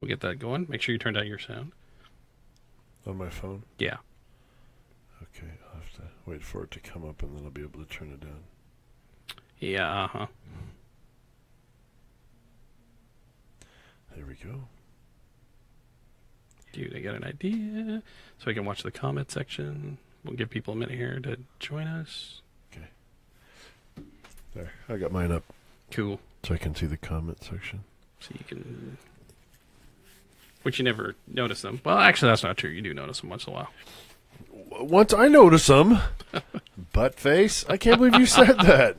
We'll get that going. Make sure you turned out your sound. On my phone? Yeah. Okay, I'll have to wait for it to come up and then I'll be able to turn it down. Yeah, uh-huh. There we go. Dude, I got an idea. So I can watch the comment section. We'll give people a minute here to join us. Okay. There, I got mine up. Cool. So I can see the comment section. So you can... Which you never notice them. Well, actually, that's not true. You do notice them once in a while. Once I notice them. Butt face? I can't believe you said that.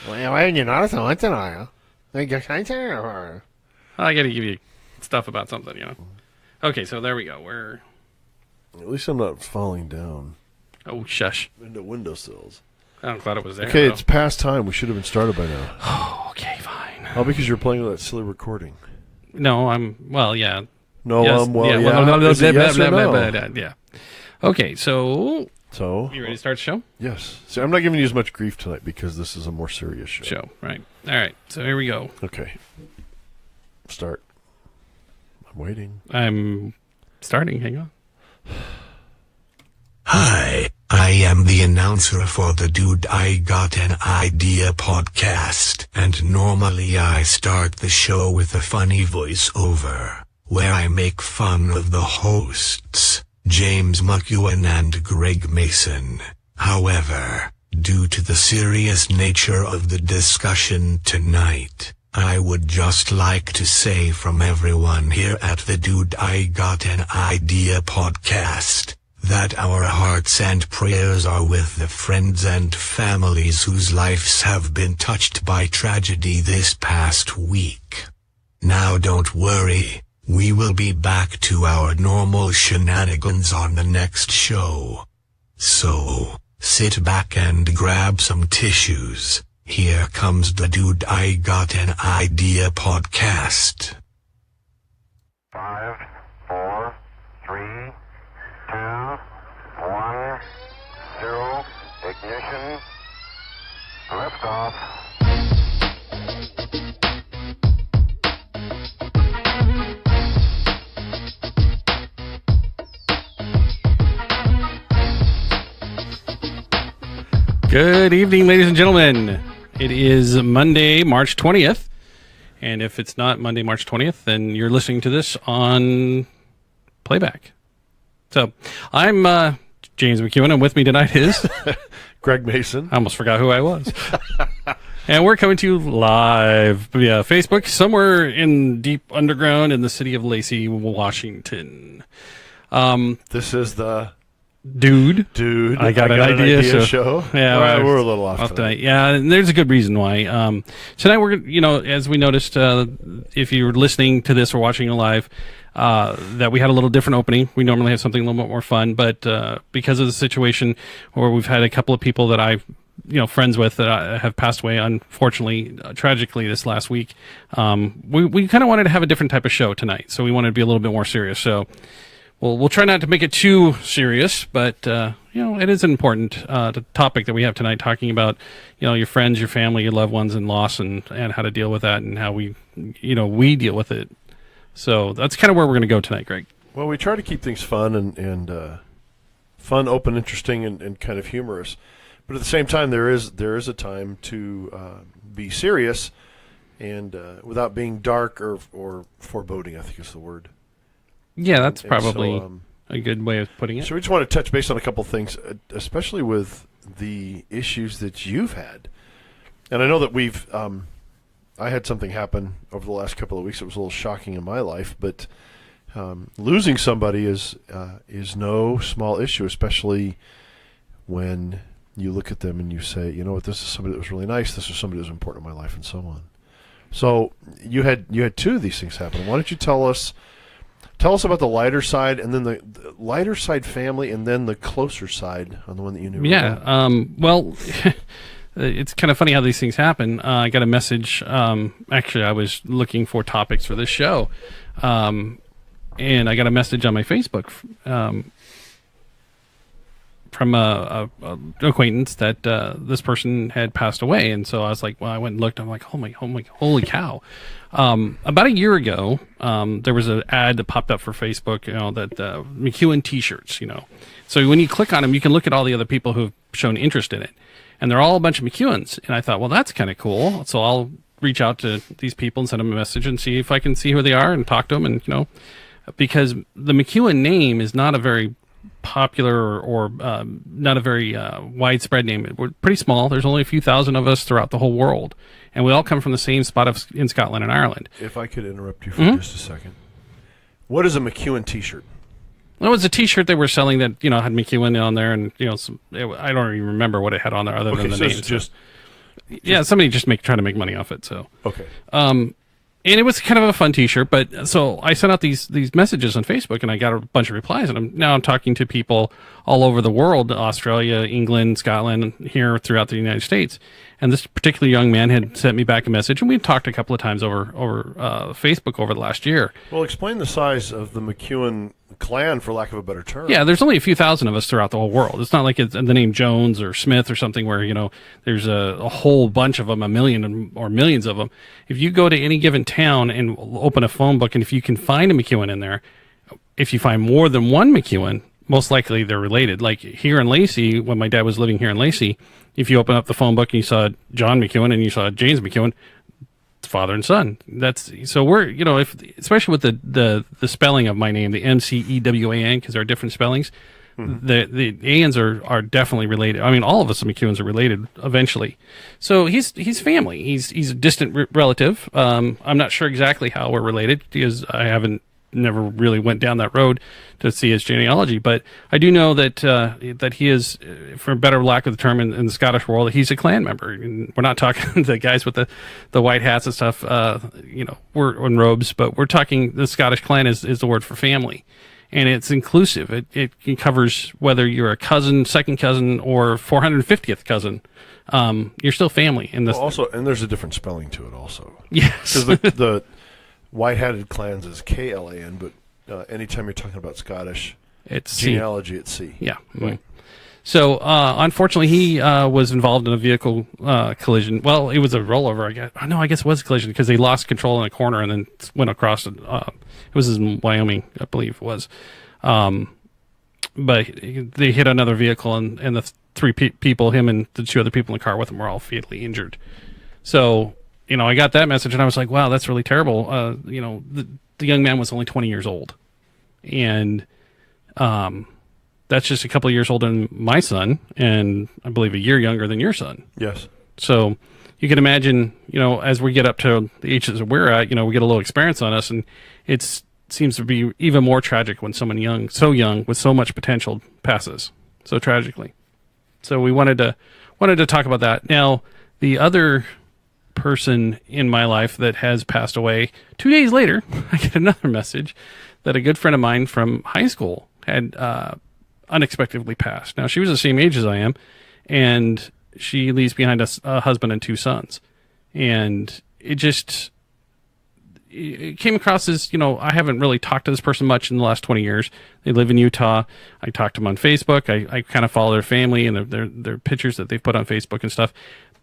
Well, why didn't you notice them once in a while? Like your or... I got to give you stuff about something, you know. Okay, so there we go. We're... At least I'm not falling down Oh, shush. into windowsills. I thought it was there. Okay, though. it's past time. We should have been started by now. Oh, okay, fine. Oh, because you're playing with that silly recording. No, I'm... Well, yeah. No, Yes, well, yeah. well, Is it yes or no? yeah. Okay, so... So, You ready to start the show? yes. See, I'm not giving you as much grief tonight because this is a more serious show. Show, right. All right, so here we go. Okay. Start. I'm waiting. I'm starting. Hang on. Hi, I am the announcer for the Dude I Got an Idea podcast, and normally I start the show with a funny voiceover, where I make fun of the hosts, James McEwen and Greg Mason. However, due to the serious nature of the discussion tonight, I would just like to say from everyone here at the Dude I Got an Idea podcast, that our hearts and prayers are with the friends and families whose lives have been touched by tragedy this past week. Now don't worry, we will be back to our normal shenanigans on the next show. So, sit back and grab some tissues. Here comes the Dude I Got an Idea podcast. 5, 4, 3, 2, 1, 0, ignition, liftoff. Good evening, ladies and gentlemen. It is Monday, March 20th. And if it's not Monday, March 20th, then you're listening to this on playback. So, I'm James McEwen, and with me tonight is... Greg Mason. I almost forgot who I was. And we're coming to you live via Facebook, somewhere in deep underground in the city of Lacey, Washington. This is the Dude. I Got an Idea show. Yeah, All right, we're a little off tonight. tonight. Yeah, and there's a good reason why. Tonight we're, as we noticed, if you're listening to this or watching it live, that we had a little different opening. We normally have something a little bit more fun, but because of the situation where we've had a couple of people that I've friends with that have passed away, unfortunately, tragically this last week, we kind of wanted to have a different type of show tonight. So we wanted to be a little bit more serious. So we'll try not to make it too serious, but it is an important topic that we have tonight, talking about your friends, your family, your loved ones, and loss, and how to deal with that, and how we deal with it. So that's kind of where we're going to go tonight, Greg. Well, we try to keep things fun and fun, open, interesting, and kind of humorous. But at the same time, there is a time to be serious and without being dark or foreboding, I think is the word. Yeah, that's And probably so, a good way of putting it. So we just want to touch base on a couple things, especially with the issues that you've had. And I know that we've I had something happen over the last couple of weeks that was a little shocking in my life, but losing somebody is no small issue, especially when you look at them and you say, you know what, this is somebody that was really nice, this is somebody that was important in my life, and so on. So you had two of these things happen. Why don't you tell us about the lighter side, and then the lighter side family, and then the closer side on the one that you knew. Yeah. Well, it's kind of funny how these things happen. I got a message. Actually, I was looking for topics for this show, and I got a message on my Facebook a acquaintance that this person had passed away, and so I was like, well, I went and looked. I'm like, holy cow! About a year ago, there was an ad that popped up for Facebook, that McEwen T-shirts, So when you click on them, you can look at all the other people who've shown interest in it, and they're all a bunch of McEwens. And I thought, well, that's kind of cool. So I'll reach out to these people and send them a message and see if I can see who they are and talk to them, and because the McEwen name is not a very popular or not a very widespread name. We're pretty small. There's only a few thousand of us throughout the whole world, and we all come from the same spot in Scotland and Ireland. If I could interrupt you for just a second. What is a McEwen T-shirt? Well, it was a T-shirt they were selling that had McEwen on there, and I don't even remember what it had on there other than the name. Somebody just trying to make money off it. So okay. And it was kind of a fun T-shirt, but so I sent out these messages on Facebook, and I got a bunch of replies. And I'm talking to people all over the world: Australia, England, Scotland, here throughout the United States. And this particular young man had sent me back a message, and we talked a couple of times over Facebook over the last year. Well, explain the size of the McEwen clan, for lack of a better term. Yeah, there's only a few thousand of us throughout the whole world. It's not like it's the name Jones or Smith or something where, there's a whole bunch of them, a million or millions of them. If you go to any given town and open a phone book, and if you can find a McEwen in there, if you find more than one McEwen, most likely they're related. Like here in Lacey, when my dad was living here in Lacey, if you open up the phone book and you saw John McEwen and you saw James McEwen, it's father and son. So we're, especially with the spelling of my name, the MCEWAN, because there are different spellings. Mm-hmm. The Ans are definitely related. I mean, all of us McEwens are related eventually. So he's family. He's a distant relative. I'm not sure exactly how we're related because I never really went down that road to see his genealogy, but I do know that he is, for better lack of the term in the Scottish world, he's a clan member. And we're not talking the guys with the white hats and stuff, we're in robes, but we're talking the Scottish clan is the word for family, and it's inclusive. It covers whether you're a cousin, second cousin, or 450th cousin. You're still family in this. Well, also, and there's a different spelling to it also. Yes. Because the white-hatted clans is KLAN, but anytime you're talking about Scottish it's genealogy, it's C. Yeah. Right. So, unfortunately, he was involved in a vehicle collision. Well, it was a rollover, I guess. No, I guess it was a collision because they lost control in a corner and then went across. It was in Wyoming, I believe it was. But they hit another vehicle, and the three people, him and the two other people in the car with him, were all fatally injured. So, I got that message, and I was like, wow, that's really terrible. The young man was only 20 years old. And that's just a couple of years older than my son, and I believe a year younger than your son. Yes. So you can imagine, as we get up to the ages that we're at, we get a little experience on us, and it seems to be even more tragic when someone so young, with so much potential passes so tragically. So we wanted to talk about that. Now, the other person in my life that has passed away, 2 days later, I get another message that a good friend of mine from high school had unexpectedly passed. Now, she was the same age as I am, and she leaves behind a husband and two sons. And it came across as, I haven't really talked to this person much in the last 20 years. They live in Utah. I talked to them on Facebook. I kind of follow their family and their pictures that they've put on Facebook and stuff.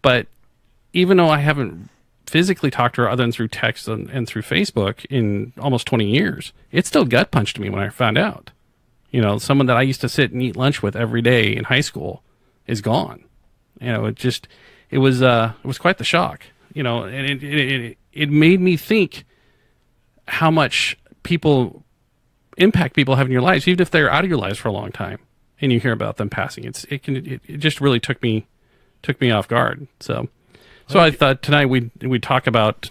But even though I haven't physically talked to her other than through text and through Facebook in almost 20 years, it still gut punched me when I found out. Someone that I used to sit and eat lunch with every day in high school is gone. It was quite the shock. And it made me think how much impact people have in your lives, even if they're out of your lives for a long time, and you hear about them passing. It just really took me off guard. So I thought tonight we'd talk about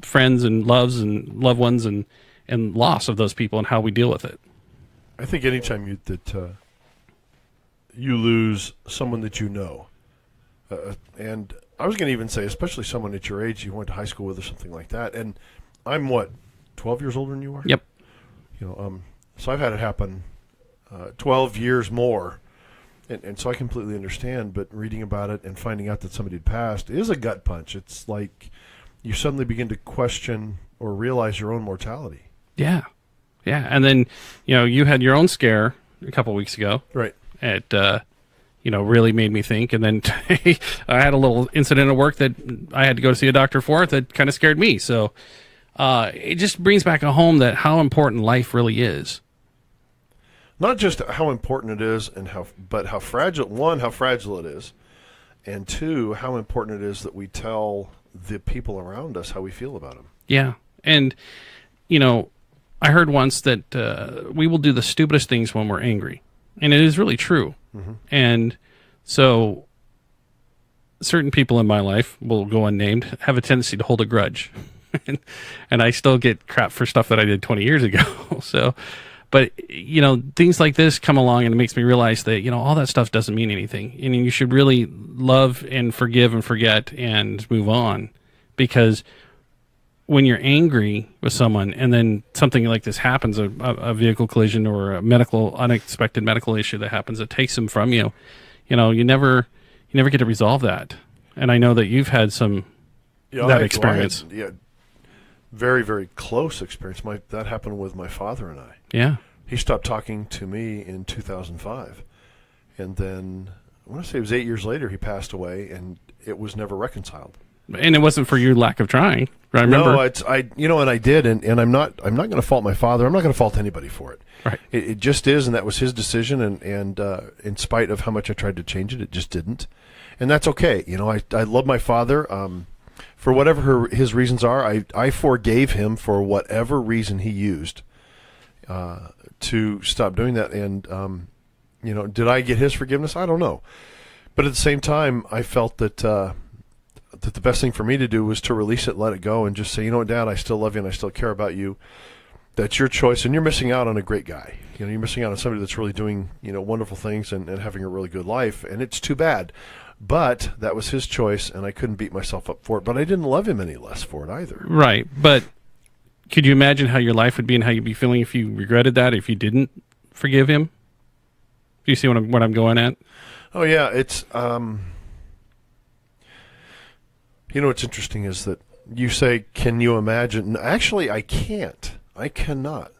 friends and loves and loved ones and loss of those people and how we deal with it. I think anytime you lose someone that you know, and I was going to even say, especially someone at your age you went to high school with or something like that, and I'm 12 years older than you are? Yep. So I've had it happen 12 years more, and so I completely understand, but reading about it and finding out that somebody had passed is a gut punch. It's like you suddenly begin to question or realize your own mortality. Yeah. Yeah, and then, you had your own scare a couple weeks ago. Right. It really made me think. And then I had a little incident at work that I had to go to see a doctor for that kind of scared me. So it just brings back a home that how important life really is. Not just how important it is, but how fragile it is, and two, how important it is that we tell the people around us how we feel about them. Yeah, and I heard once that we will do the stupidest things when we're angry, and it is really true. Mm-hmm. And so, certain people in my life, will go unnamed, have a tendency to hold a grudge, and I still get crap for stuff that I did 20 years ago. So. But, things like this come along and it makes me realize that, all that stuff doesn't mean anything. And you should really love and forgive and forget and move on. Because when you're angry with someone and then something like this happens, a vehicle collision or a unexpected medical issue that happens that takes them from you, you never get to resolve that. And I know that you've had that experience. Very, very close experience. That happened with my father and I. Yeah. He stopped talking to me in 2005. And then, I want to say it was 8 years later, he passed away, and it was never reconciled. And it wasn't for your lack of trying. I remember. No, and I did, and I'm not going to fault my father. I'm not going to fault anybody for it. Right. It just is, and that was his decision, and in spite of how much I tried to change it, it just didn't. And that's okay. I love my father. For whatever his reasons are, I forgave him for whatever reason he used to stop doing that. And, did I get his forgiveness? I don't know. But at the same time, I felt that that the best thing for me to do was to release it, let it go, and just say, Dad, I still love you and I still care about you. That's your choice, and you're missing out on a great guy. You're missing out on somebody that's really doing, wonderful things and having a really good life, and it's too bad. But that was his choice, and I couldn't beat myself up for it. But I didn't love him any less for it either. Right. But could you imagine how your life would be and how you'd be feeling if you regretted that, if you didn't forgive him? Do you see what I'm going at? Oh, yeah. It's, what's interesting is that you say, can you imagine? Actually, I can't. I cannot.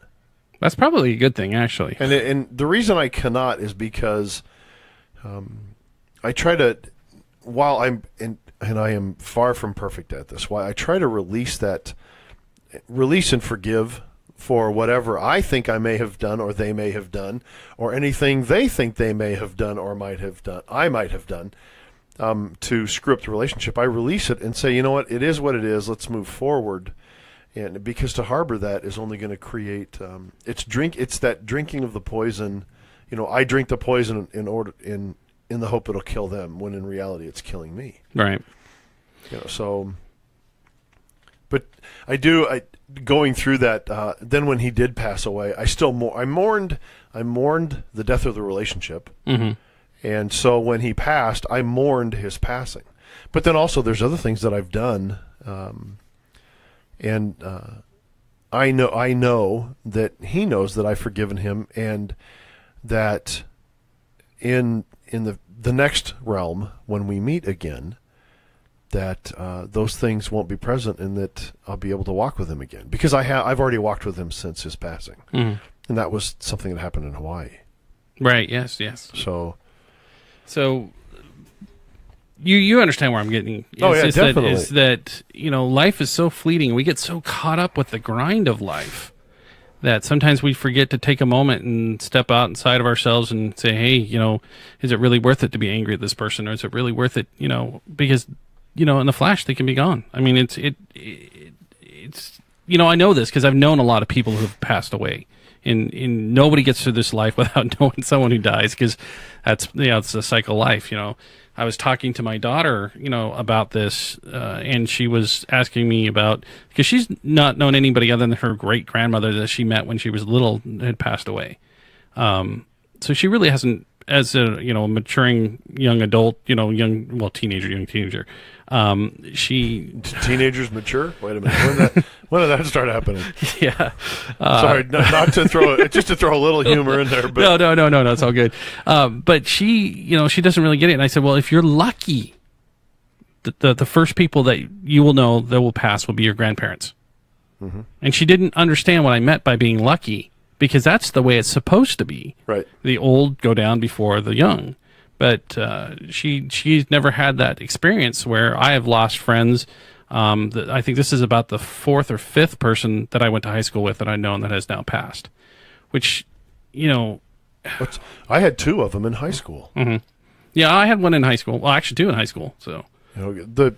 That's probably a good thing, actually. And the reason I cannot is because I try to, while I'm and I am far from perfect at this, why I try to release and forgive for whatever I think I may have done or they may have done, or anything they think they may have done or I might have done to screw up the relationship. I release it and say, you know what, it is what it is. Let's move forward. And because to harbor that is only going to create it's that drinking of the poison. I drink the poison in the hope it'll kill them, when in reality it's killing me. Right. But going through that, then when he did pass away, I mourned the death of the relationship. Mm-hmm. And so when he passed, I mourned his passing. But then also there's other things that I've done, and I know that he knows that I've forgiven him, and that in the next realm, when we meet again, that those things won't be present, and that I'll be able to walk with him again, because I've already walked with him since his passing. Mm-hmm. And that was something that happened in Hawaii. Right. Yes. So you understand where I'm getting. Definitely. Is that life is so fleeting. We get so caught up with the grind of life that sometimes we forget to take a moment and step outside of ourselves and say, hey, is it really worth it to be angry at this person, or is it really worth it? Because in the flash they can be gone. I mean, it's I know this because I've known a lot of people who have passed away. And nobody gets through this life without knowing someone who dies, because that's it's a cycle of life. I was talking to my daughter, about this, and she was asking me about, because she's not known anybody other than her great grandmother that she met when she was little had passed away. So she really hasn't, as a maturing young adult, young teenager. She teenagers mature. Wait a minute. When did that start happening? Yeah. Sorry, not to throw just to throw a little humor in there. But No, it's all good. But she, she doesn't really get it. And I said, well, if you're lucky, the first people that you will know that will pass will be your grandparents. Mm-hmm. And she didn't understand what I meant by being lucky, because that's the way it's supposed to be. Right. The old go down before the young. But she's never had that experience where I have lost friends. I think this is about the fourth or fifth person that I went to high school with that I've known that has now passed, which, you know. I had 2 of them in high school. Mm-hmm. Yeah, I had one in high school. Well, actually 2 in high school. So, You know, the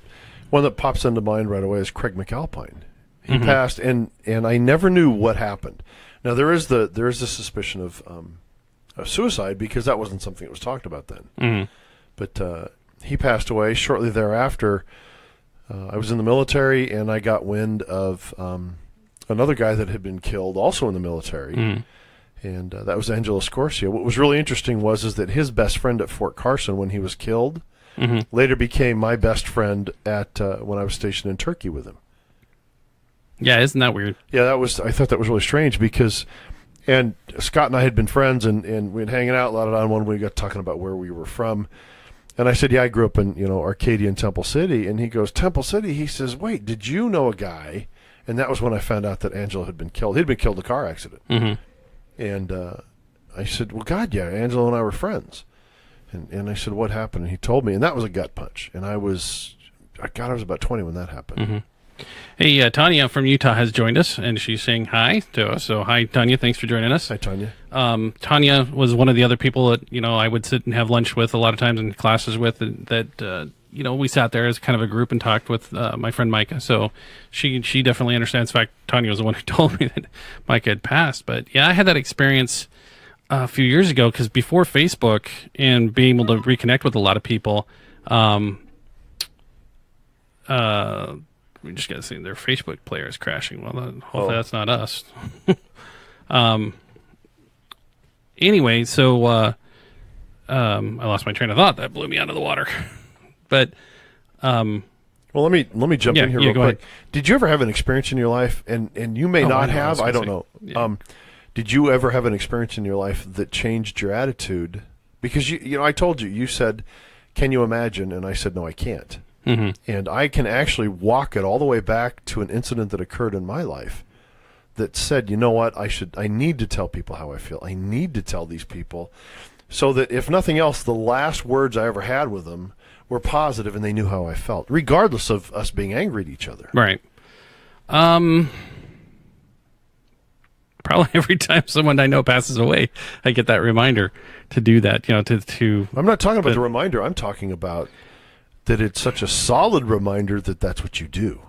one that pops into mind right away is Craig McAlpine. He passed, and I never knew what happened. Now there is the suspicion of suicide because that wasn't something that was talked about then. But he passed away shortly thereafter. I was in the military, and I got wind of another guy that had been killed, also in the military, and that was Angelo Scorsia. What was really interesting is that his best friend at Fort Carson when he was killed later became my best friend at when I was stationed in Turkey with him. yeah, isn't that weird? Yeah, I thought that was really strange because, and Scott and I had been friends, and we'd hanging out a lot on one. We got talking about where we were from, and I said, "Yeah, I grew up in Arcadia and Temple City." And he goes, "Temple City?" He says, "Wait, did you know a guy?" And that was when I found out that Angelo had been killed. He'd been killed in a car accident. And I said, "Well, God, yeah, Angelo and I were friends." And I said, "What happened?" And he told me, and that was a gut punch. And I was about 20 when that happened. Hey, Tanya from Utah has joined us, and she's saying hi to us. So, hi, Tanya. Thanks for joining us. Hi, Tanya. Tanya was one of the other people that, I would sit and have lunch with a lot of times in classes with that, we sat there as kind of a group and talked with my friend Micah. So she definitely understands. In fact, Tanya was the one who told me that Micah had passed. But, yeah, I had that experience a few years ago because before Facebook and being able to reconnect with a lot of people, we just got to see their Facebook player is crashing. Well, hopefully that's not us. Anyway, so I lost my train of thought. That blew me out of the water. But well, let me jump in here real go quick. ahead. Did you ever have an experience in your life, and you may not have? I don't know. Yeah. Did you ever have an experience in your life that changed your attitude? Because I told you. You said, "Can you imagine?" And I said, "No, I can't." And I can actually walk it all the way back to an incident that occurred in my life that said, you know what, I need to tell people how I feel. I need to tell these people so that if nothing else, the last words I ever had with them were positive and they knew how I felt, regardless of us being angry at each other. Right. Probably every time someone I know passes away, I get that reminder to do that, to I'm not talking about the reminder. I'm talking about that it's such a solid reminder that that's what you do.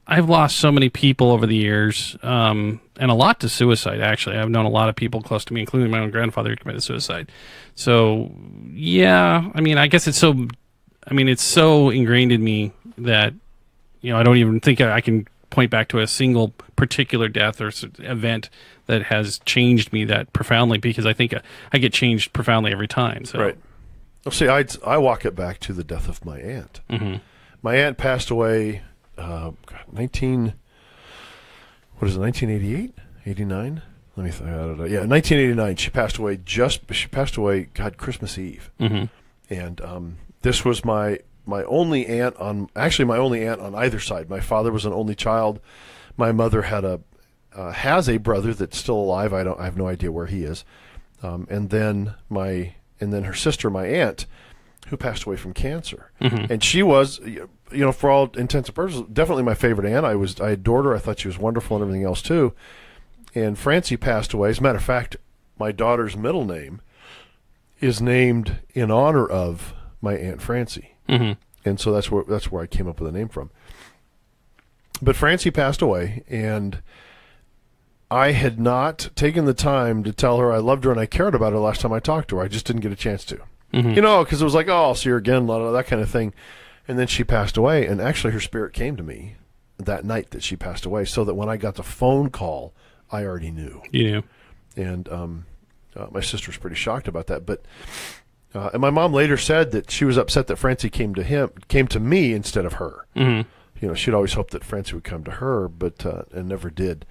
I've lost so many people over the years, and a lot to suicide, actually. I've known a lot of people close to me, including my own grandfather, who committed suicide. So, yeah, I guess it's so ingrained in me that, I don't even think I can point back to a single particular death or event that has changed me that profoundly, because I think I get changed profoundly every time. So. Right. Well, see, I walk it back to the death of my aunt. My aunt passed away 1988? 89? Let me think. I don't know. Yeah, 1989. She passed away Christmas Eve. And this was my only aunt my only aunt on either side. My father was an only child. My mother has a brother that's still alive. I have no idea where he is. And then her sister, my aunt, who passed away from cancer. And she was, for all intents and purposes, definitely my favorite aunt. I adored her. I thought she was wonderful and everything else too. And Francie passed away. As a matter of fact, my daughter's middle name is named in honor of my Aunt Francie. And so that's where I came up with the name from. But Francie passed away, and I had not taken the time to tell her I loved her and I cared about her last time I talked to her. I just didn't get a chance to. Because it was like, oh, I'll see her again, that kind of thing. And then she passed away, and actually her spirit came to me that night that she passed away, so that when I got the phone call, I already knew. You knew. And my sister was pretty shocked about that. But and my mom later said that she was upset that Francie came to me instead of her. She'd always hoped that Francie would come to her, but and never did.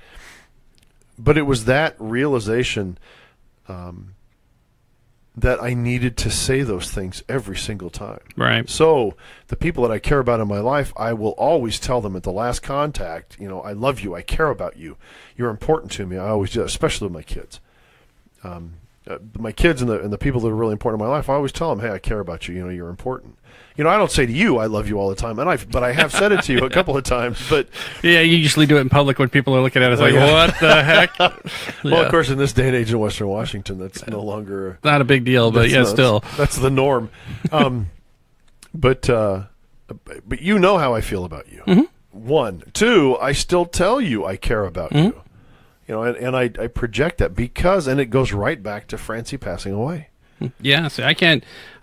But it was that realization that I needed to say those things every single time. Right. So the people that I care about in my life, I will always tell them at the last contact, I love you, I care about you, you're important to me. I always do, especially with my kids. My kids and the people that are really important in my life, I always tell them, hey, I care about you, you're important. I don't say to you, I love you all the time, but I have said it to you a couple of times. But Yeah, you usually do it in public when people are looking at it. It's like, yeah. what the heck? Well, of course, in this day and age in Western Washington, that's no longer Not a big deal, but yeah, still. that's the norm. But you know how I feel about you. Mm-hmm. 1, 2, I still tell you I care about Mm-hmm. you. And I project that and it goes right back to Francie passing away. Yeah, see, I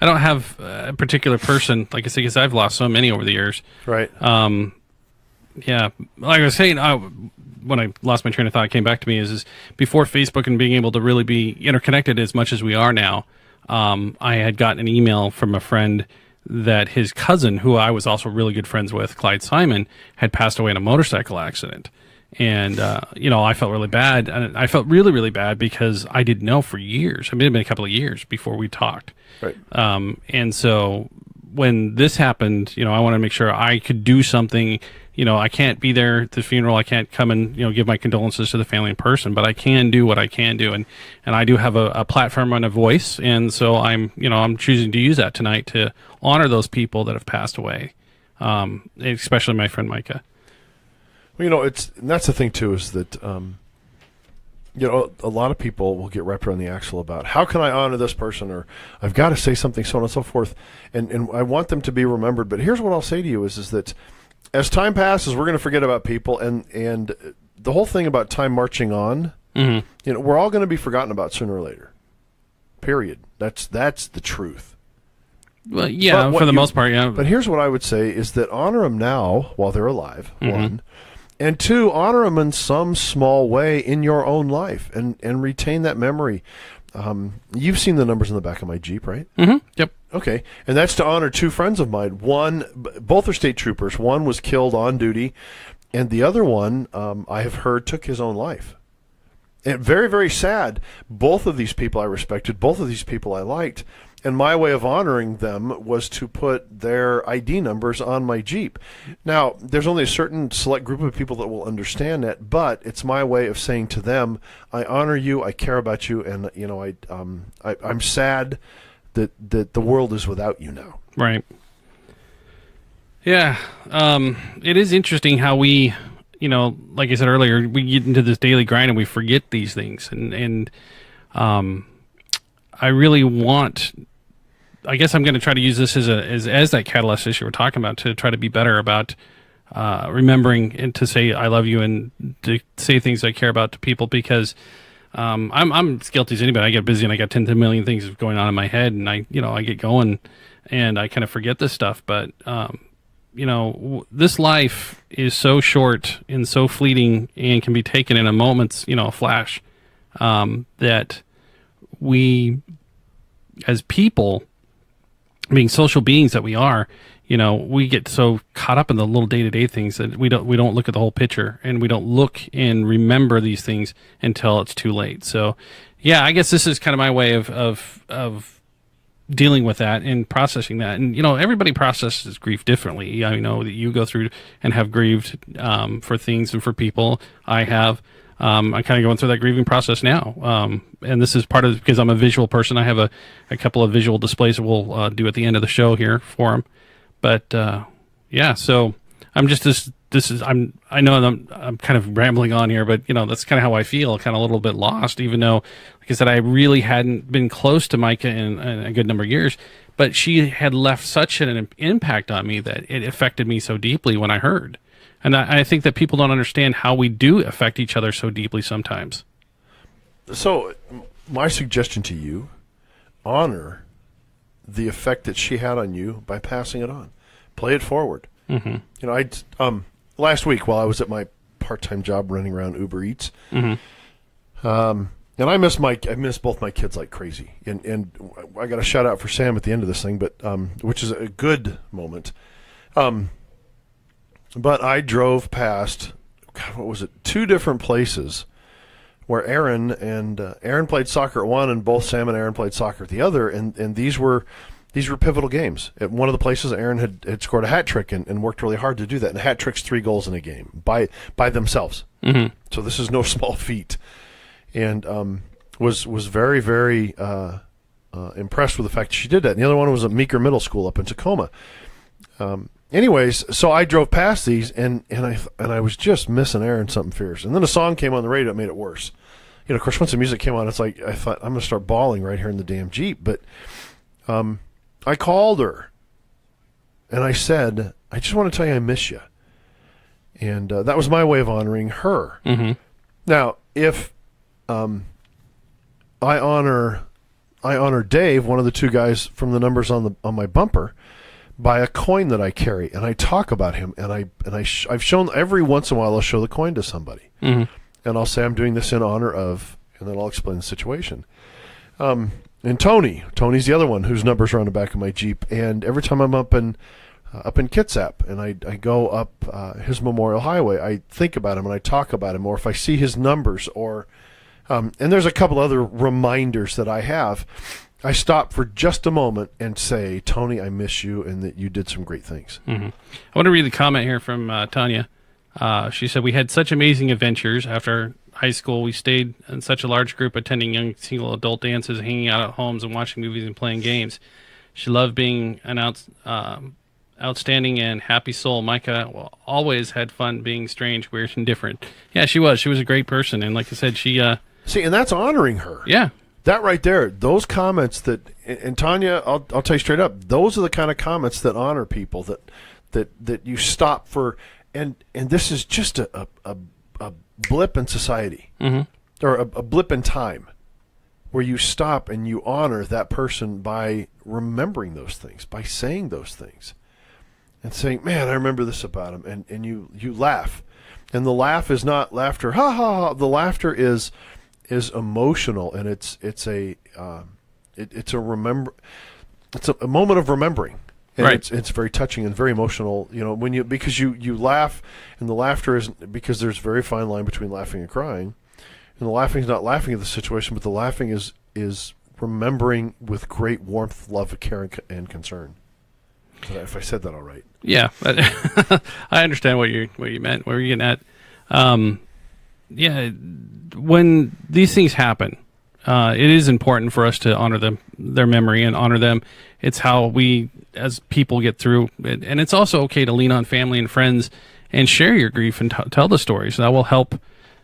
don't have a particular person, like I say, because I've lost so many over the years. Right. Yeah, like I was saying, when I lost my train of thought, it came back to me is before Facebook and being able to really be interconnected as much as we are now, I had gotten an email from a friend that his cousin, who I was also really good friends with, Clyde Simon, had passed away in a motorcycle accident. And, I felt really bad. And I felt really, really bad because I didn't know for years. I mean, it had been a couple of years before we talked. Right. And so when this happened, I wanted to make sure I could do something. I can't be there at the funeral. I can't come and, give my condolences to the family in person, but I can do what I can do. And I do have a platform and a voice. And so I'm choosing to use that tonight to honor those people that have passed away, especially my friend Micah. Well, and that's the thing too, is that, a lot of people will get wrapped around the axle about how can I honor this person, or I've got to say something, so on and so forth. And I want them to be remembered. But here's what I'll say to you is that as time passes, we're going to forget about people. And the whole thing about time marching on, Mm-hmm. We're all going to be forgotten about sooner or later. Period. That's the truth. Well, yeah, But for the most part, yeah. But here's what I would say is that honor them now while they're alive, Mm-hmm. 1. And 2, honor them in some small way in your own life and retain that memory. You've seen the numbers in the back of my Jeep, right? Mm-hmm. Yep. Okay. And that's to honor 2 friends of mine. Both are state troopers. One was killed on duty, and the other one, I have heard, took his own life. And very, very sad. Both of these people I respected. Both of these people I liked. And my way of honoring them was to put their ID numbers on my Jeep. Now, there's only a certain select group of people that will understand that, but it's my way of saying to them, I honor you, I care about you, and I'm sad that the world is without you now. Right. Yeah. It is interesting how we, like I said earlier, we get into this daily grind and we forget these things. And I really I guess I'm going to try to use this as that catalyst issue we're talking about, to try to be better about remembering and to say I love you and to say things I care about to people, because I'm as guilty as anybody. I get busy and I got 10 million things going on in my head, and I get going and I kind of forget this stuff. But this life is so short and so fleeting and can be taken in a moment's a flash, that we as people, being social beings that we are, we get so caught up in the little day-to-day things that we don't look at the whole picture, and we don't look and remember these things until it's too late. So, yeah, I guess this is kind of my way of dealing with that and processing that. And everybody processes grief differently. I know that you go through and have grieved for things and for people. I have. I'm kind of going through that grieving process now. And this is part of, because I'm a visual person, I have a couple of visual displays that we'll do at the end of the show here for them. But, yeah, so I'm just, I know I'm kind of rambling on here, but that's kind of how I feel, kind of a little bit lost, even though, like I said, I really hadn't been close to Micah in a good number of years, but she had left such an impact on me that it affected me so deeply when I heard. And I think that people don't understand how we do affect each other so deeply sometimes. So my suggestion to you, honor the effect that she had on you by passing it on. Play it forward. Mm-hmm. Last week while I was at my part-time job running around Uber Eats, Mm-hmm. and I miss both my kids like crazy. And I got a shout out for Sam at the end of this thing, but which is a good moment. But I drove past, 2 different places where Aaron played soccer at one, and both Sam and Aaron played soccer at the other, and these were pivotal games. At one of the places, Aaron had scored a hat trick and worked really hard to do that. And a hat trick's 3 goals in a game by themselves. Mm-hmm. So this is no small feat. And was very, very impressed with the fact that she did that. And the other one was at Meeker Middle School up in Tacoma. Anyways, so I drove past these, and I was just missing Aaron something fierce. And then a song came on the radio that made it worse. You know, of course, once the music came on, it's like I thought I'm going to start bawling right here in the damn Jeep. But I called her, and I said, I just want to tell you I miss you. And that was my way of honoring her. Mm-hmm. Now, if I honor Dave, one of the 2 guys from the numbers on my bumper, by a coin that I carry, and I talk about him, and I've shown every once in a while I'll show the coin to somebody, Mm-hmm. and I'll say I'm doing this in honor of, and then I'll explain the situation. And Tony's the other one whose numbers are on the back of my Jeep, and every time I'm up in Kitsap and I go up his Memorial Highway, I think about him and I talk about him, or if I see his numbers, or and there's a couple other reminders that I have. I stop for just a moment and say, Tony, I miss you, and that you did some great things. Mm-hmm. I want to read the comment here from Tanya. She said, we had such amazing adventures. After high school, we stayed in such a large group, attending young single adult dances, hanging out at homes, and watching movies and playing games. She loved being an outstanding and happy soul. Micah always had fun being strange, weird, and different. Yeah, she was. She was a great person, and like I said, she... See, and that's honoring her. Yeah. That right there, those comments that, and Tanya, I'll tell you straight up, those are the kind of comments that honor people, that you stop for, and this is just a blip in society, Mm-hmm. or a blip in time, where you stop and you honor that person by remembering those things, by saying those things, and saying, man, I remember this about him, and you laugh, and the laugh is not laughter, ha ha ha, the laughter is emotional, and it's a moment of remembering, and right. it's very touching and very emotional. You know, because you laugh, and the laughter is because there's a very fine line between laughing and crying, and the laughing is not laughing at the situation, but the laughing is remembering with great warmth, love, care, and concern. If I said that all right. Yeah, I understand what you meant. What were you getting at? Yeah, when these things happen, it is important for us to honor their memory, and honor them. It's how we, as people, get through it. And it's also okay to lean on family and friends and share your grief and tell the stories. That will help,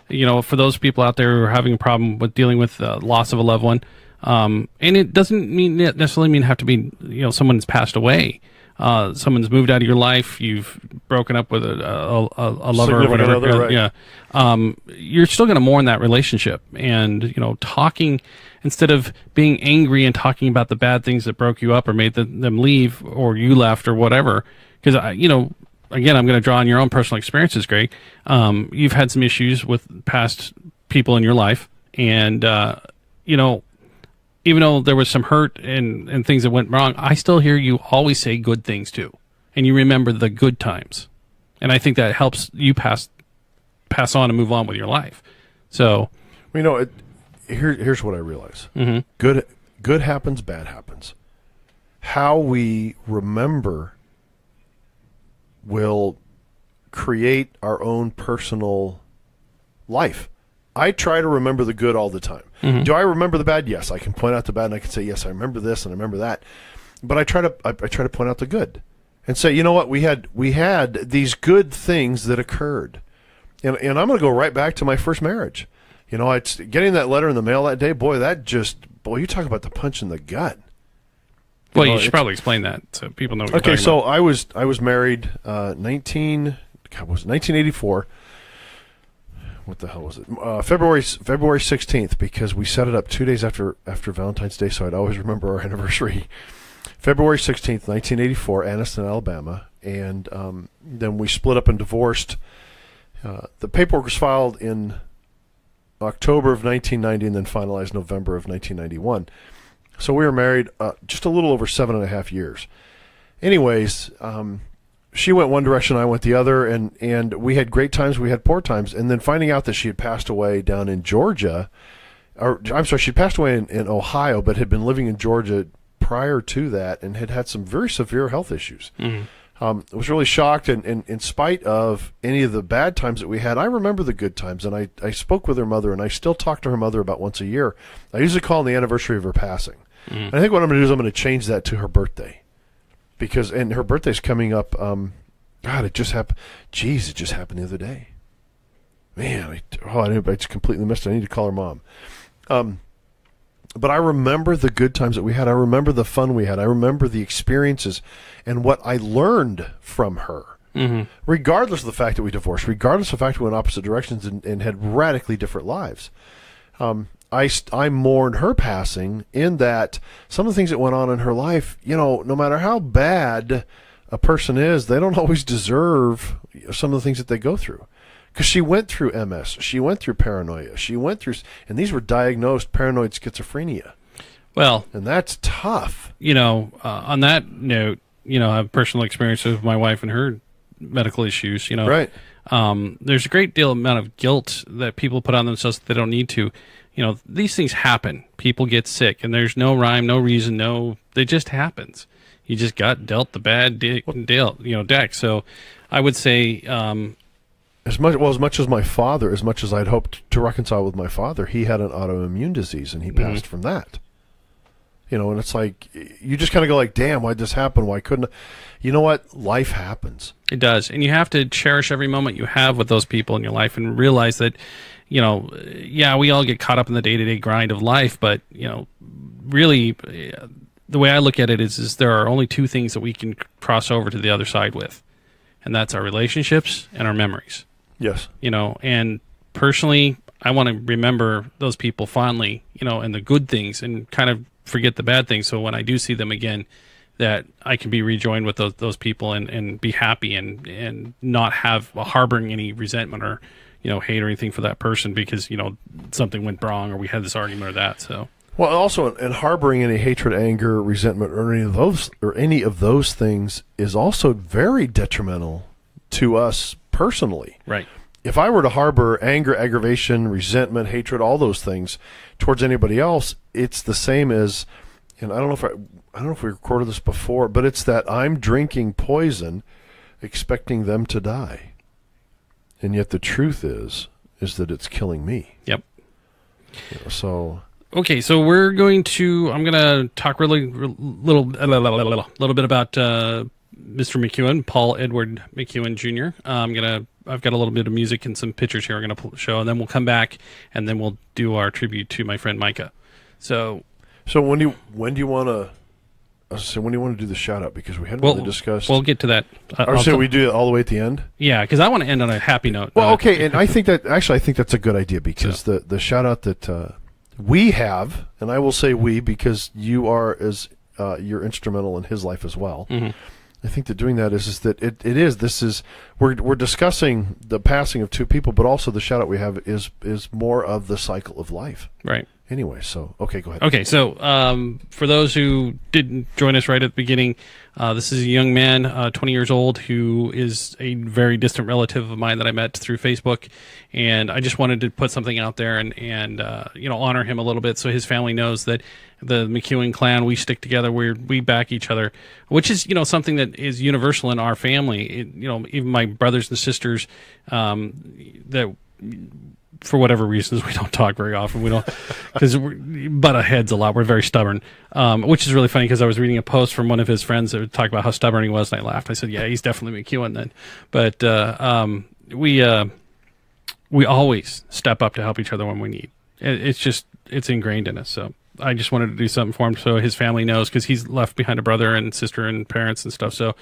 for those people out there who are having a problem with dealing with loss of a loved one. And it doesn't necessarily have to be, someone's passed away. Someone's moved out of your life, you've broken up with a lover or whatever. Other, right. Yeah. You're still going to mourn that relationship, and, talking, instead of being angry and talking about the bad things that broke you up or made them leave, or you left or whatever. Because, again, I'm going to draw on your own personal experiences, Greg. You've had some issues with past people in your life, and, even though there was some hurt and things that went wrong, I still hear you always say good things too. And you remember the good times. And I think that helps you pass on and move on with your life. So, here's what I realize. Mm-hmm. Good happens, bad happens. How we remember will create our own personal life. I try to remember the good all the time. Mm-hmm. Do I remember the bad? Yes, I can point out the bad, and I can say, yes, I remember this and I remember that. But I try to point out the good, and say, you know what, we had these good things that occurred, and I'm going to go right back to my first marriage. It's getting that letter in the mail that day. Boy, you talk about the punch in the gut. Well, you should probably explain that so people know what you're talking so about. I was married 1984. What the hell was it? February 16th, because we set it up 2 days after Valentine's Day, so I'd always remember our anniversary. February 16th, 1984, Anniston, Alabama, and then we split up and divorced. The paperwork was filed in October of 1990 and then finalized November of 1991. So we were married just a little over 7.5 years. Anyways, she went one direction, I went the other, and we had great times, we had poor times, and then finding out that she had passed away down in Georgia, or I'm sorry, she passed away in Ohio, but had been living in Georgia prior to that, and had had some very severe health issues. Mm-hmm. I was really shocked, and in spite of any of the bad times that we had, I remember the good times, and I spoke with her mother, and I still talk to her mother about once a year. I usually call on the anniversary of her passing. Mm-hmm. And I think what I'm going to do is I'm going to change that to her birthday. And her birthday's coming up. God, it just happened. Jeez, it just happened the other day. Man, I just completely missed it. I need to call her mom. But I remember the good times that we had. I remember the fun we had. I remember the experiences and what I learned from her. Mm-hmm. Regardless of the fact that we divorced, regardless of the fact we went opposite directions and had radically different lives. I mourned her passing in that some of the things that went on in her life, no matter how bad a person is, they don't always deserve some of the things that they go through. Because she went through MS, she went through paranoia, and these were diagnosed paranoid schizophrenia. Well, and that's tough. On that note, I have personal experience with my wife and her medical issues, Right. There's a great deal amount of guilt that people put on themselves that they don't need to. These things happen. People get sick, and there's no rhyme, no reason, it just happens. You just got dealt the bad deck. So I would say, as much as my father, as much as I'd hoped to reconcile with my father, he had an autoimmune disease, and he passed from that. And it's like, you just kind of go like, damn, why'd this happen? Why couldn't I? You know what? Life happens. It does. And you have to cherish every moment you have with those people in your life and realize that, we all get caught up in the day-to-day grind of life, but, really the way I look at it is there are only two things that we can cross over to the other side with, and that's our relationships and our memories. Yes. And personally, I want to remember those people fondly, and the good things, and kind of forget the bad things. So when I do see them again, that I can be rejoined with those people and be happy and not have harboring any resentment or, hate or anything for that person because, something went wrong or we had this argument or that. So. Well, also, and harboring any hatred, anger, resentment, or any of those things is also very detrimental to us personally. Right. If I were to harbor anger, aggravation, resentment, hatred, all those things towards anybody else, it's the same as, and I don't know if we recorded this before, but it's that I'm drinking poison, expecting them to die, and yet the truth is that it's killing me. Yep. So. Okay, so I'm going to talk little bit about Mr. McEwen, Paul Edward McEwen Jr. I've got a little bit of music and some pictures here I'm going to show, and then we'll come back and then we'll do our tribute to my friend Micah. So when do you want to do the shout out, because we hadn't really discussed. We'll get to that. We do it all the way at the end. Yeah, because I want to end on a happy note. Well, okay, and I think that's a good idea, because the shout out that we have, and I will say we because you are you're instrumental in his life as well. Mm-hmm. I think that doing that is that we're discussing the passing of two people, but also the shout out we have is more of the cycle of life. Right. Anyway, so okay, go ahead. Okay, so for those who didn't join us right at the beginning, this is a young man, 20 years old, who is a very distant relative of mine that I met through Facebook, and I just wanted to put something out there and honor him a little bit, so his family knows that the McEwen clan, we stick together, we back each other, which is something that is universal in our family. Even my brothers and sisters, that. For whatever reasons, we don't talk very often. We don't, because we butt our heads a lot. We're very stubborn, which is really funny because I was reading a post from one of his friends that would talk about how stubborn he was, and I laughed. I said, "Yeah, he's definitely McEwen then." But we always step up to help each other when we need. It's ingrained in us. So I just wanted to do something for him so his family knows, because he's left behind a brother and sister and parents and stuff. So,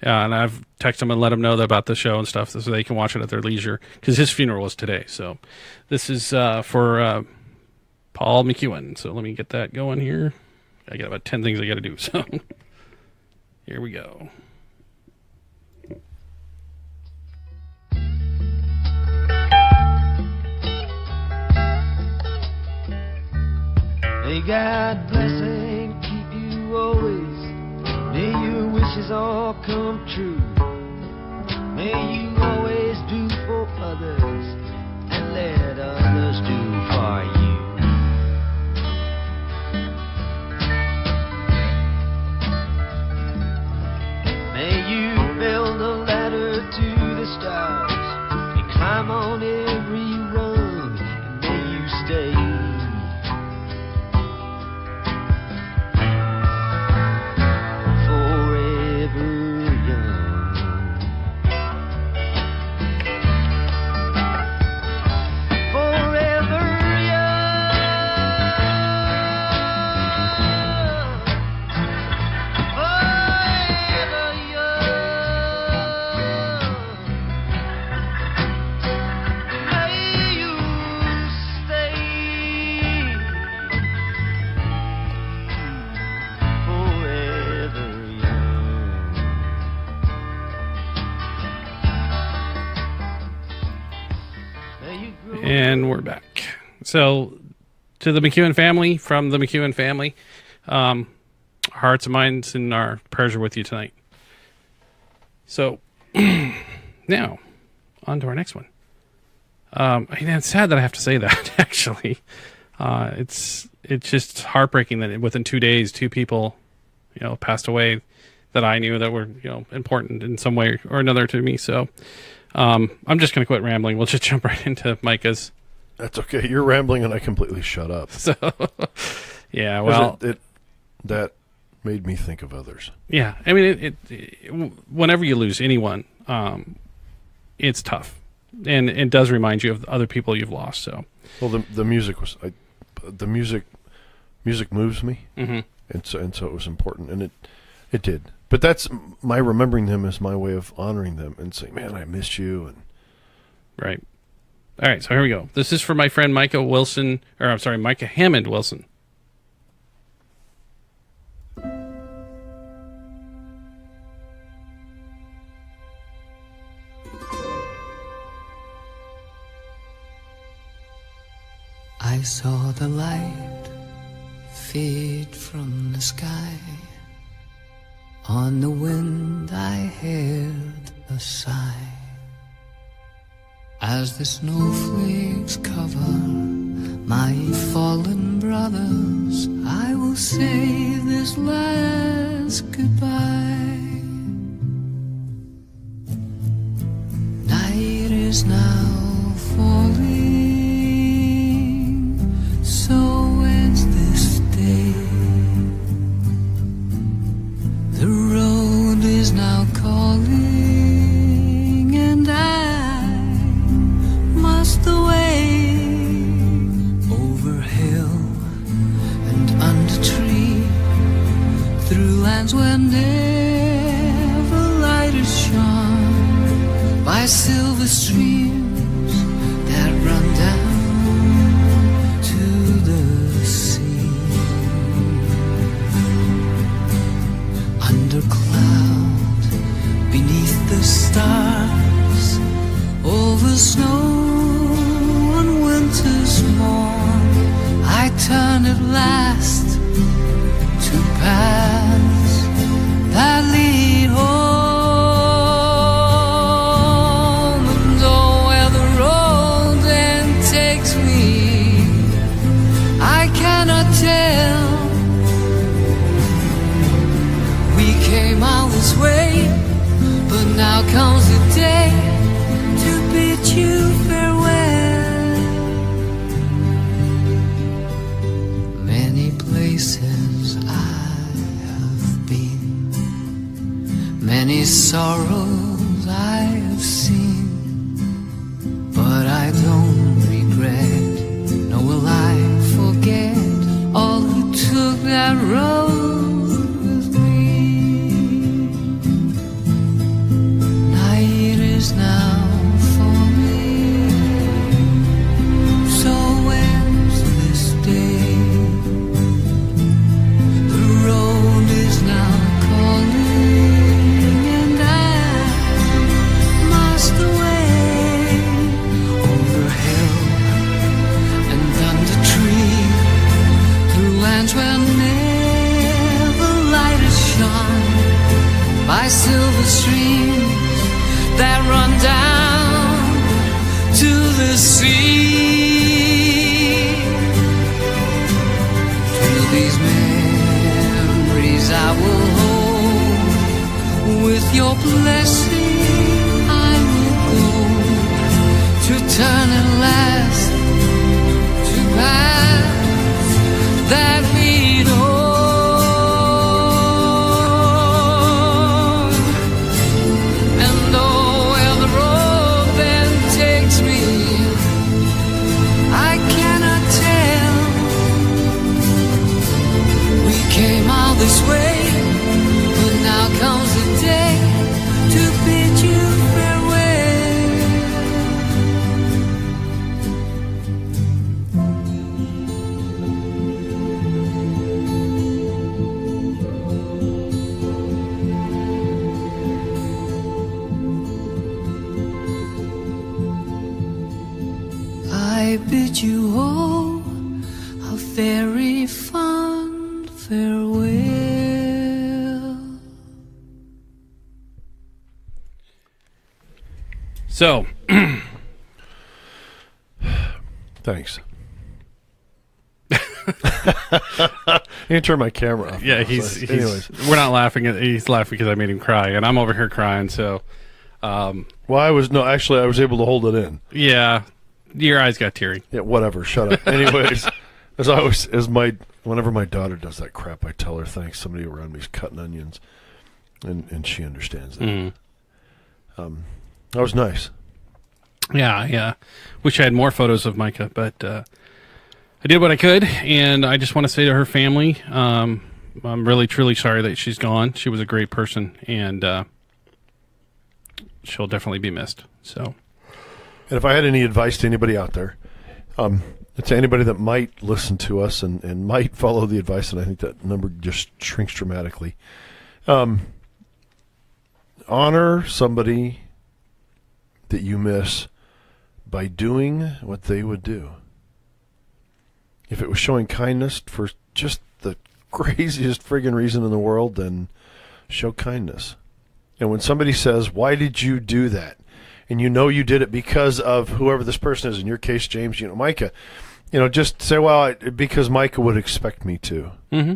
and I've texted him and let him know about the show and stuff so they can watch it at their leisure, because his funeral was today. So this is for Paul McEwen. So let me get that going here. I got about 10 things I got to do. So here we go. May God bless and keep you always. May your wishes all come true. May you always do for others and let others do for you. May you build a ladder to the stars and climb on every rung, and may you stay forever young. Forever young. Forever young. May you stay forever young. May you grow And we're back. So, to the McEwen family, from the McEwen family, hearts and minds and our prayers are with you tonight. So, now, on to our next one. I mean, it's sad that I have to say that, actually. It's just heartbreaking that within 2 days, 2 people, passed away that I knew that were, important in some way or another to me. So, I'm just going to quit rambling. We'll just jump right into Micah's. That's okay. You're rambling, and I completely shut up. So, yeah, well, that made me think of others. yeah. I mean, whenever you lose anyone, it's tough, and it does remind you of other people you've lost. So, Well, the music was the music moves me, mhm. and so it was important, and it did. But that's my remembering them is my way of honoring them and saying, "Man, I missed you." And Right. All right, so here we go. This is for my friend Micah Hammond Wilson. I saw the light fade from the sky. On the wind I heard a sigh. As the snowflakes cover my fallen brothers, I will say this last goodbye. Night is now falling, so ends this day. The road is now calling, and I must away over hill and under tree, through lands where never light is shone, by silver streams that run down to the sea. Under cloud, beneath the stars, over snow on winter's morn, I turn at last to paths that lead home. And oh, where the road then takes me, I cannot tell. We came all this way, but now comes the day to bid you farewell. Many places I have been, many sorrows I have seen, but I don't regret, nor will I forget all who took that road with me. Night is now falling, so ends this day. The road is now calling, and I sea. To these memories I will hold. With your blessing I will go to turn at last to paths that lead on. And oh, where the road then takes me, I cannot tell. We came all this way, but now comes the day to bid you farewell. I bid you all a very fond farewell. So, Thanks. You can turn my camera off. yeah, now, he's so- anyways. we're not laughing. He's laughing because I made him cry, and I'm over here crying. So, Well, I was able to hold it in. yeah, your eyes got teary. Yeah, whatever. Shut up. Anyways, whenever my daughter does that crap, I tell her thanks. Somebody around me is cutting onions, and she understands that. Mm. That was nice. Yeah. Wish I had more photos of Micah, but I did what I could, and I just want to say to her family, I'm really, truly sorry that she's gone. She was a great person, and she'll definitely be missed. So, And if I had any advice to anybody out there, to anybody that might listen to us and might follow the advice, and I think that number just shrinks dramatically, honor somebody that you miss by doing what they would do. If it was showing kindness for just the craziest friggin' reason in the world, then show kindness. And when somebody says, "Why did you do that?" and you know you did it because of whoever this person is, in your case, James, Micah, just say, "Well, because Micah would expect me to." mm-hmm.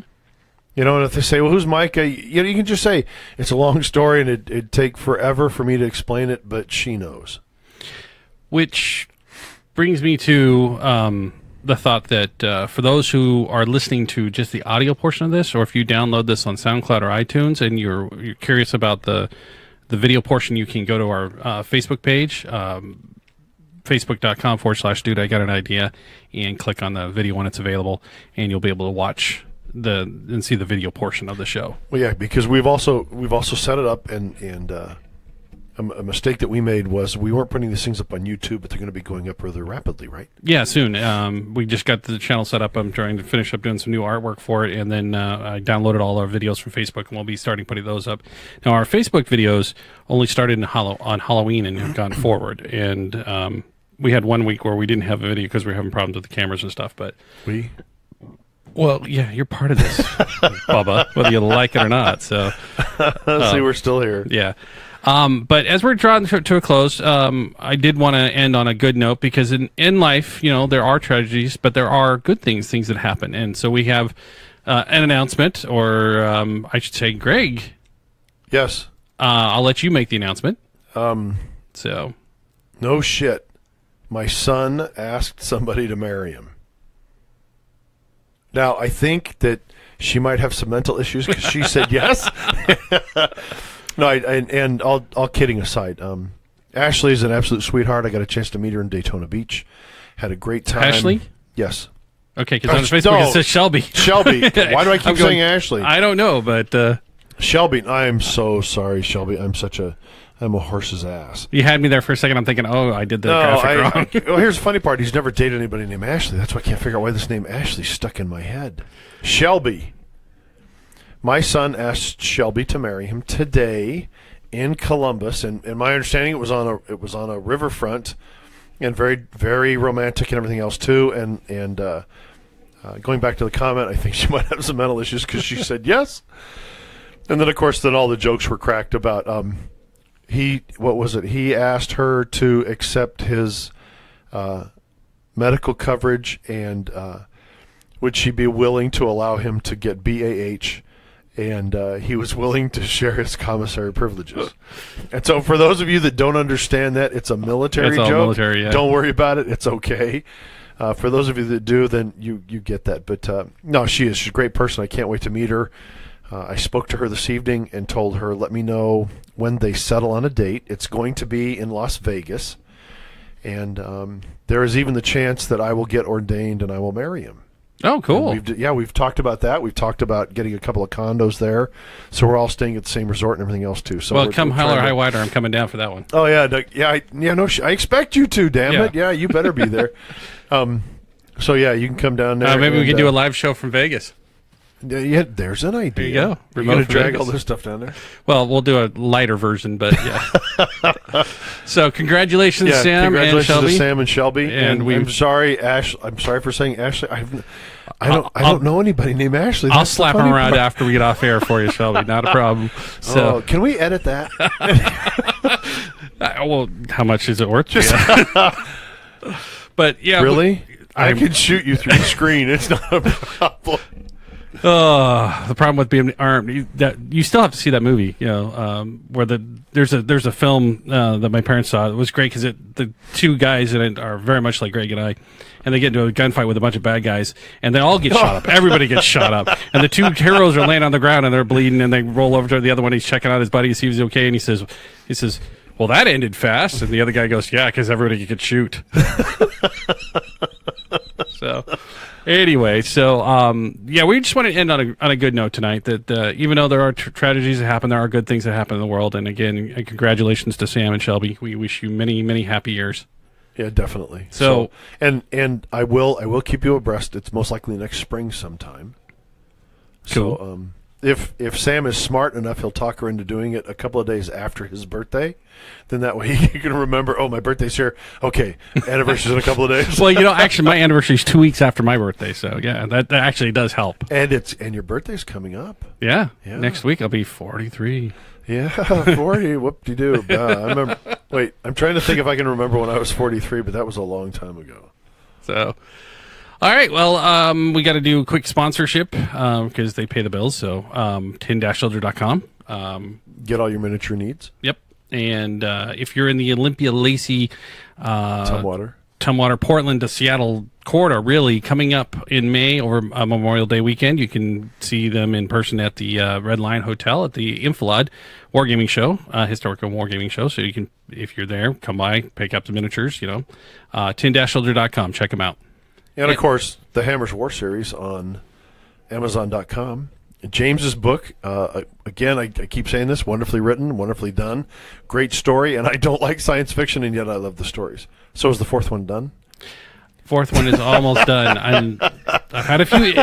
And if they say, "Well, who's Micah?" You can just say, "It's a long story and it'd take forever for me to explain it, but she knows." Which brings me to the thought that for those who are listening to just the audio portion of this, or if you download this on SoundCloud or iTunes and you're curious about the video portion, you can go to our Facebook page, facebook.com/dude I got an idea, and click on the video when it's available, and you'll be able to watch and see the video portion of the show. Well, yeah, because we've also set it up, and a mistake that we made was we weren't putting these things up on YouTube, but they're going to be going up rather rapidly, right? Yeah, soon. We just got the channel set up. I'm trying to finish up doing some new artwork for it, and then I downloaded all our videos from Facebook, and we'll be starting putting those up. Now, our Facebook videos only started on Halloween and have gone forward, and we had 1 week where we didn't have a video because we were having problems with the cameras and stuff, but... Well, yeah, you're part of this, Bubba, whether you like it or not, so... See, we're still here. Yeah. But as we're drawing to a close, I did want to end on a good note, because in life, there are tragedies, but there are good things that happen. And so we have an announcement, or I should say, Greg. Yes. I'll let you make the announcement. So. No shit. My son asked somebody to marry him. Now, I think that she might have some mental issues because she said yes. No, and all kidding aside, Ashley is an absolute sweetheart. I got a chance to meet her in Daytona Beach. Had a great time. Ashley? Yes. Okay, because on Facebook it says Shelby. Shelby. Why do I keep saying Ashley? I don't know, but... Shelby. I am so sorry, Shelby. I'm a horse's ass. You had me there for a second. I'm thinking, I did the graphic wrong. Well, here's the funny part. He's never dated anybody named Ashley. That's why I can't figure out why this name Ashley's stuck in my head. Shelby. My son asked Shelby to marry him today in Columbus, and my understanding it was on a riverfront, and very, very romantic and everything else too. And going back to the comment, I think she might have some mental issues because she said yes. And then of course all the jokes were cracked about he asked her to accept his medical coverage, and would she be willing to allow him to get BAH? And he was willing to share his commissary privileges. And so for those of you that don't understand that, it's a military It's all joke. military, yeah. Don't worry about it. It's okay. For those of you that do, then you get that. But no, she's a great person. I can't wait to meet her. I spoke to her this evening and told her, let me know when they settle on a date. It's going to be in Las Vegas. And there is even the chance that I will get ordained and I will marry him. Oh, cool. We've talked about that. We've talked about getting a couple of condos there, so we're all staying at the same resort and everything else too. So Well, we're come hell trying or to- high water, I'm coming down for that one. Oh yeah, I expect you to. Damn Yeah. it, yeah, you better be there. So yeah, you can come down there. Maybe we and, can do a live show from Vegas. Yeah, there's an idea. There you go. You're Remote gonna from drag Vegas. all this stuff down there. Well, we'll do a lighter version, but yeah. So congratulations, Yeah, Sam congratulations and Shelby. to Sam and Shelby. And I'm sorry, Ash. I'm sorry for saying Ashley. I don't know anybody named Ashley. I'll That's the slap him funny around part. after we get off air for you, Shelby. Not a problem. So, Oh, can we edit that? well, how much is it worth? to you? But yeah, Really? I I'm- can shoot you through the screen. It's not a problem. The problem with being armed, you still have to see that movie. You know, where there's a film that my parents saw. It was great because the two guys in it are very much like Greg and I, and they get into a gunfight with a bunch of bad guys, and they all get shot up. Everybody gets shot up, and the two heroes are laying on the ground and they're bleeding, and they roll over to the other one. He's checking out his buddy, see if he's okay, and he says, "Well, that ended fast." And the other guy goes, "Yeah, because everybody could shoot." So, anyway, yeah, we just want to end on a good note tonight. That even though there are tragedies that happen, there are good things that happen in the world. And again, congratulations to Sam and Shelby. We wish you many, many happy years. Yeah, definitely. So- and I will keep you abreast. It's most likely next spring sometime. Cool. So if Sam is smart enough, he'll talk her into doing it a couple of days after his birthday. Then that way he can remember, oh, my birthday's here. Okay, anniversary's in a couple of days. Well, actually, my anniversary is 2 weeks after my birthday, so yeah, that actually does help. and your birthday's coming up. Yeah, Yeah. next week I'll be 43. Yeah, 40. Whoop-de-doo. I remember. Wait, I'm trying to think if I can remember when I was 43, but that was a long time ago. So, all right. Well, we got to do a quick sponsorship because they pay the bills. So, tin-shelter.com. Get all your miniature needs. Yep. And if you're in the Olympia Lacey, Tumwater. Portland to Seattle corridor, really coming up in May over Memorial Day weekend, you can see them in person at the Red Lion Hotel at the Infilad Wargaming Show, historical Wargaming Show. So you can, if you're there, come by, pick up the miniatures. tin-shelter.com. Check them out. And, of course, the Hammers War Series on Amazon.com. James's book, again, I keep saying this, wonderfully written, wonderfully done, great story, and I don't like science fiction, and yet I love the stories. So is the fourth one done? Fourth one is almost done. I've had a few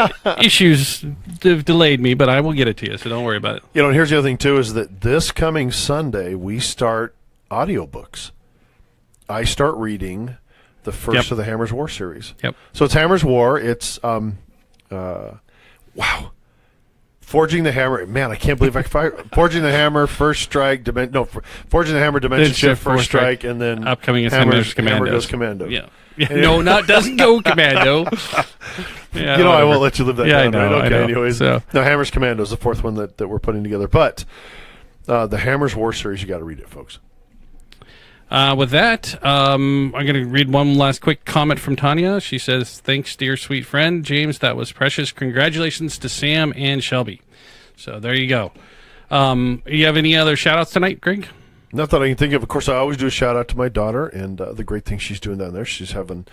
issues that have delayed me, but I will get it to you, so don't worry about it. And here's the other thing, too, is that this coming Sunday, we start audiobooks. I start reading the first Yep. of the Hammers War series. Yep. So it's Hammers War. It's, Forging the Hammer. Man, I can't believe Forging the Hammer, First Strike, Forging the Hammer, Dimension Shift, First Strike, and then Upcoming is Hammer Hammers Commandos. goes Commando. Yeah. No, it doesn't go Commando. Yeah, I whatever. won't let you live that Yeah, down. I know, right? Okay, I know. anyways. So- No, Hammers Commando is the fourth one that we're putting together. But the Hammers War series, you got to read it, folks. With that, I'm going to read one last quick comment from Tanya. She says, "Thanks, dear sweet friend. James, that was precious. Congratulations to Sam and Shelby." So there you go. You have any other shout-outs tonight, Greg? Not that I can think of. Of course, I always do a shout-out to my daughter and the great things she's doing down there. She's having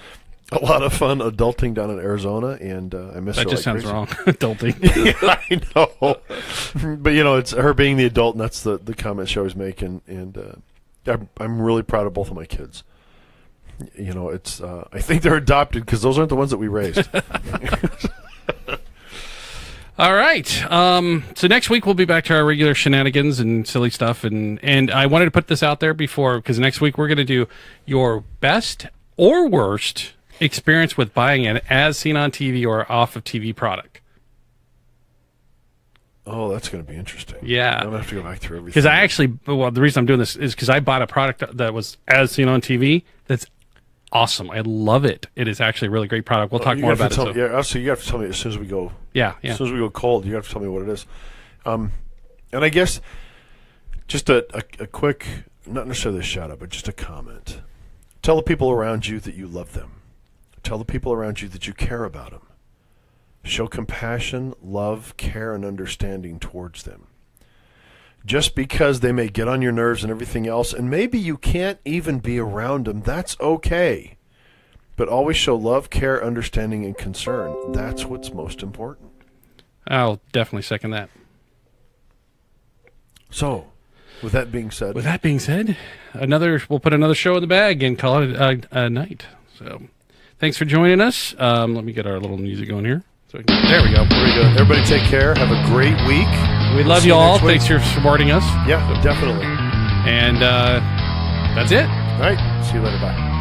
a lot of fun adulting down in Arizona, and I miss her. That just like sounds crazy. wrong. Adulting. I know. But, it's her being the adult, and that's the comment she always make. And I'm really proud of both of my kids. It's I think they're adopted because those aren't the ones that we raised. All right. So next week we'll be back to our regular shenanigans and silly stuff, and I wanted to put this out there before because next week we're going to do your best or worst experience with buying an as seen on TV or off of TV product. Oh, that's going to be interesting. Yeah. I'm going to have to go back through everything. Because the reason I'm doing this is because I bought a product that was as seen on TV that's awesome. I love it. It is actually a really great product. We'll talk You more have to about it. tell So. me- yeah, so you have to tell me as soon as we go. Yeah. As soon as we go cold, you have to tell me what it is. And I guess just a quick, not necessarily a shout out, but just a comment. Tell the people around you that you love them. Tell the people around you that you care about them. Show compassion, love, care, and understanding towards them. Just because they may get on your nerves and everything else, and maybe you can't even be around them, that's okay. But always show love, care, understanding, and concern. That's what's most important. I'll definitely second that. So, with that being said, we'll put another show in the bag and call it a night. So, thanks for joining us. Let me get our little music going here. There we go. Very good. Everybody take care. Have a great week. We love See you you all. next week. Thanks for supporting us. Yeah, definitely. And that's it. All right. See you later. Bye.